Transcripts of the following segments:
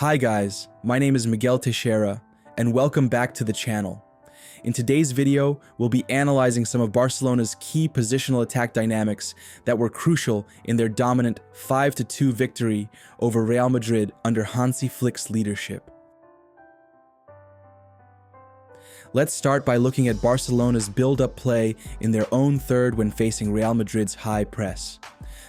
Hi guys, my name is Miguel Teixeira, and welcome back to the channel. In today's video, we'll be analyzing some of Barcelona's key positional attack dynamics that were crucial in their dominant 5-2 victory over Real Madrid under Hansi Flick's leadership. Let's start by looking at Barcelona's build-up play in their own third when facing Real Madrid's high press.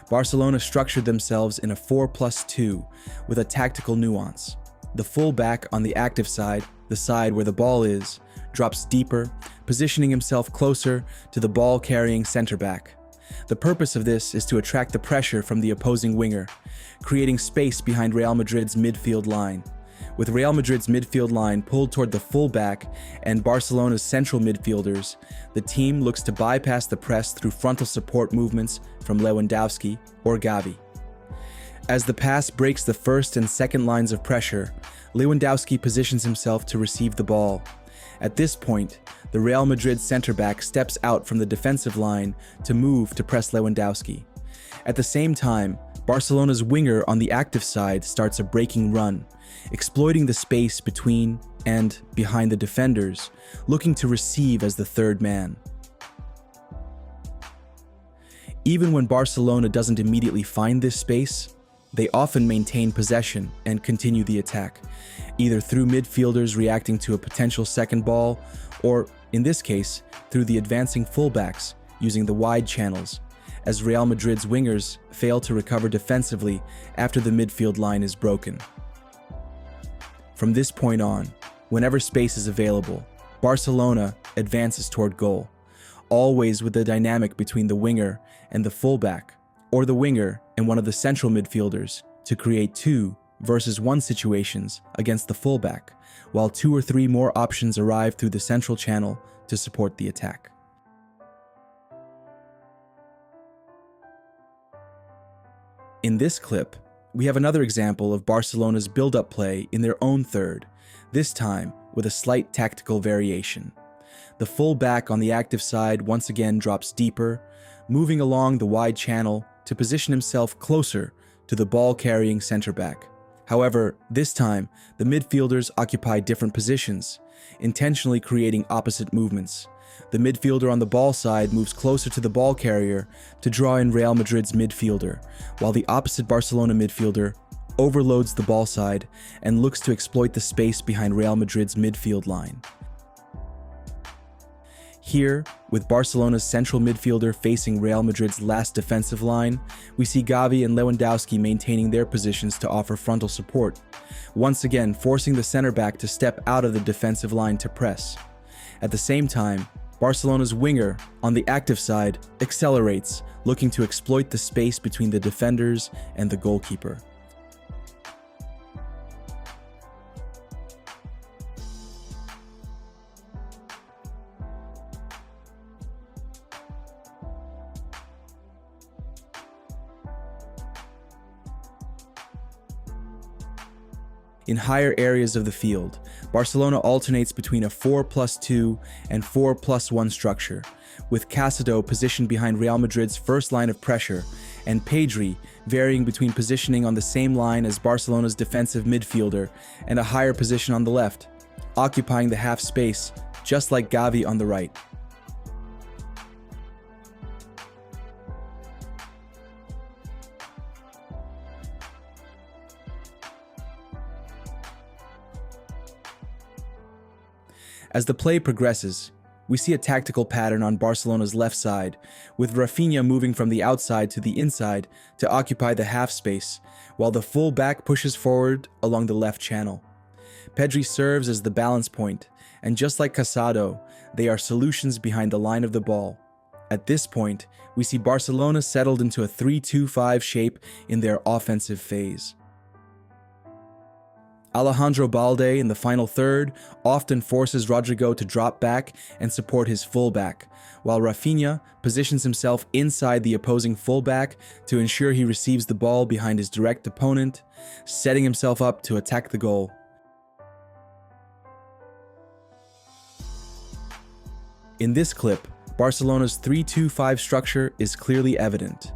Barcelona structured themselves in a 4+2 with a tactical nuance. The full-back on the active side, the side where the ball is, drops deeper, positioning himself closer to the ball-carrying center-back. The purpose of this is to attract the pressure from the opposing winger, creating space behind Real Madrid's midfield line. With Real Madrid's midfield line pulled toward the full-back and Barcelona's central midfielders, the team looks to bypass the press through frontal support movements from Lewandowski or Gavi. As the pass breaks the first and second lines of pressure, Lewandowski positions himself to receive the ball. At this point, the Real Madrid center-back steps out from the defensive line to move to press Lewandowski. At the same time, Barcelona's winger on the active side starts a breaking run, exploiting the space between and behind the defenders, looking to receive as the third man. Even when Barcelona doesn't immediately find this space, they often maintain possession and continue the attack, either through midfielders reacting to a potential second ball, or, in this case, through the advancing fullbacks using the wide channels, as Real Madrid's wingers fail to recover defensively after the midfield line is broken. From this point on, whenever space is available, Barcelona advances toward goal, always with the dynamic between the winger and the fullback, or the winger and one of the central midfielders, to create 2 versus 1 situations against the fullback, while 2 or 3 more options arrive through the central channel to support the attack. In this clip, we have another example of Barcelona's build-up play in their own third, this time with a slight tactical variation. The full-back on the active side once again drops deeper, moving along the wide channel to position himself closer to the ball-carrying center-back. However, this time, the midfielders occupy different positions, intentionally creating opposite movements. The midfielder on the ball side moves closer to the ball carrier to draw in Real Madrid's midfielder, while the opposite Barcelona midfielder overloads the ball side and looks to exploit the space behind Real Madrid's midfield line. Here, with Barcelona's central midfielder facing Real Madrid's last defensive line, we see Gavi and Lewandowski maintaining their positions to offer frontal support, once again forcing the center-back to step out of the defensive line to press. At the same time, Barcelona's winger, on the active side, accelerates, looking to exploit the space between the defenders and the goalkeeper. In higher areas of the field, Barcelona alternates between a 4+2 and 4+1 structure, with Casado positioned behind Real Madrid's first line of pressure, and Pedri varying between positioning on the same line as Barcelona's defensive midfielder and a higher position on the left, occupying the half space, just like Gavi on the right. As the play progresses, we see a tactical pattern on Barcelona's left side, with Rafinha moving from the outside to the inside to occupy the half space, while the full-back pushes forward along the left channel. Pedri serves as the balance point, and just like Casado, they are solutions behind the line of the ball. At this point, we see Barcelona settled into a 3-2-5 shape in their offensive phase. Alejandro Balde in the final third often forces Rodrigo to drop back and support his fullback, while Rafinha positions himself inside the opposing fullback to ensure he receives the ball behind his direct opponent, setting himself up to attack the goal. In this clip, Barcelona's 3-2-5 structure is clearly evident.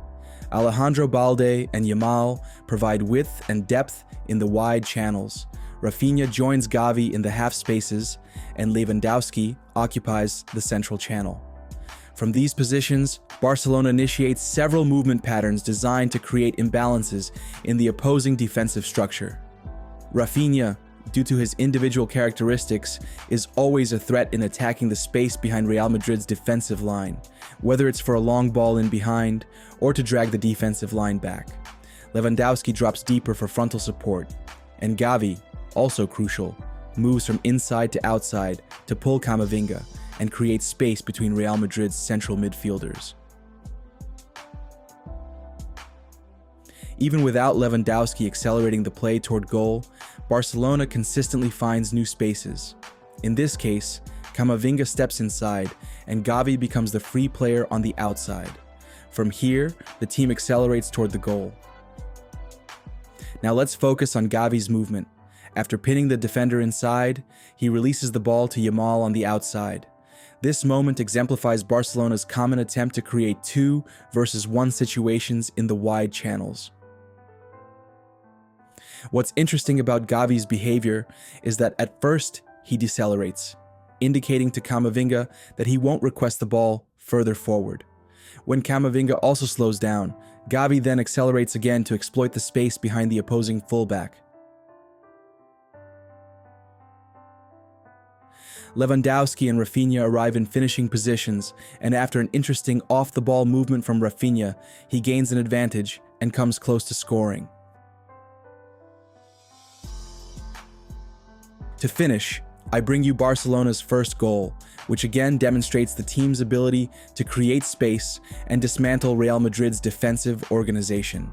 Alejandro Balde and Yamal provide width and depth in the wide channels. Rafinha joins Gavi in the half spaces, and Lewandowski occupies the central channel. From these positions, Barcelona initiates several movement patterns designed to create imbalances in the opposing defensive structure. Rafinha, due to his individual characteristics, is always a threat in attacking the space behind Real Madrid's defensive line, whether it's for a long ball in behind or to drag the defensive line back. Lewandowski drops deeper for frontal support, and Gavi, also crucial, moves from inside to outside to pull Camavinga and create space between Real Madrid's central midfielders. Even without Lewandowski accelerating the play toward goal, Barcelona consistently finds new spaces. In this case, Camavinga steps inside and Gavi becomes the free player on the outside. From here, the team accelerates toward the goal. Now let's focus on Gavi's movement. After pinning the defender inside, he releases the ball to Yamal on the outside. This moment exemplifies Barcelona's common attempt to create 2 versus 1 situations in the wide channels. What's interesting about Gavi's behavior is that at first he decelerates, indicating to Camavinga that he won't request the ball further forward. When Camavinga also slows down, Gavi then accelerates again to exploit the space behind the opposing fullback. Lewandowski and Rafinha arrive in finishing positions, and after an interesting off-the-ball movement from Rafinha, he gains an advantage and comes close to scoring. To finish, I bring you Barcelona's first goal, which again demonstrates the team's ability to create space and dismantle Real Madrid's defensive organization.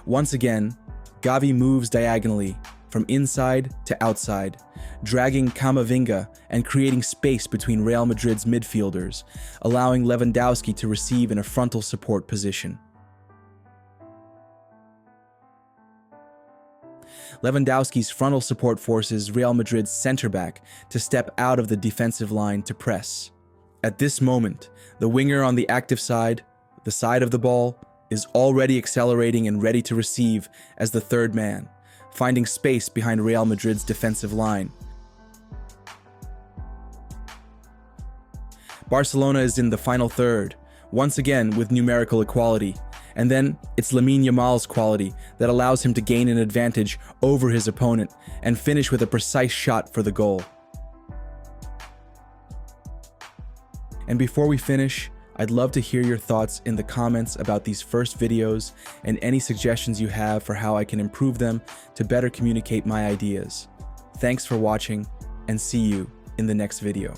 Once again, Gavi moves diagonally, from inside to outside, dragging Camavinga and creating space between Real Madrid's midfielders, allowing Lewandowski to receive in a frontal support position. Lewandowski's frontal support forces Real Madrid's center-back to step out of the defensive line to press. At this moment, the winger on the active side, the side of the ball, is already accelerating and ready to receive as the third man, finding space behind Real Madrid's defensive line. Barcelona is in the final third, once again with numerical equality, and then it's Lamine Yamal's quality that allows him to gain an advantage over his opponent and finish with a precise shot for the goal. And before we finish, I'd love to hear your thoughts in the comments about these first videos and any suggestions you have for how I can improve them to better communicate my ideas. Thanks for watching, and see you in the next video.